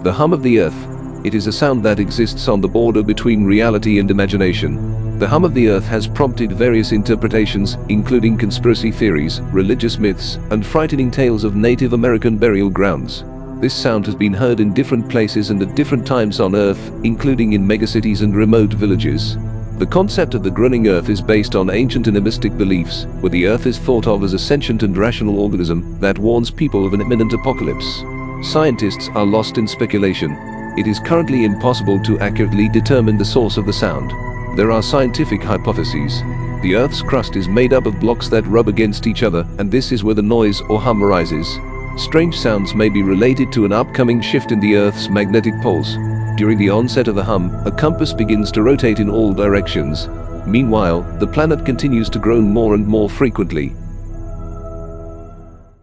The hum of the earth. It is a sound that exists on the border between reality and imagination. The hum of the earth has prompted various interpretations, including conspiracy theories, religious myths, and frightening tales of Native American burial grounds. This sound has been heard in different places and at different times on Earth, including in megacities and remote villages. The concept of the groaning earth is based on ancient animistic beliefs, where the earth is thought of as a sentient and rational organism that warns people of an imminent apocalypse. Scientists are lost in speculation. It is currently impossible to accurately determine the source of the sound. There are scientific hypotheses. The Earth's crust is made up of blocks that rub against each other, and this is where the noise or hum arises. Strange sounds may be related to an upcoming shift in the Earth's magnetic poles. During the onset of the hum, a compass begins to rotate in all directions. Meanwhile, the planet continues to groan more and more frequently.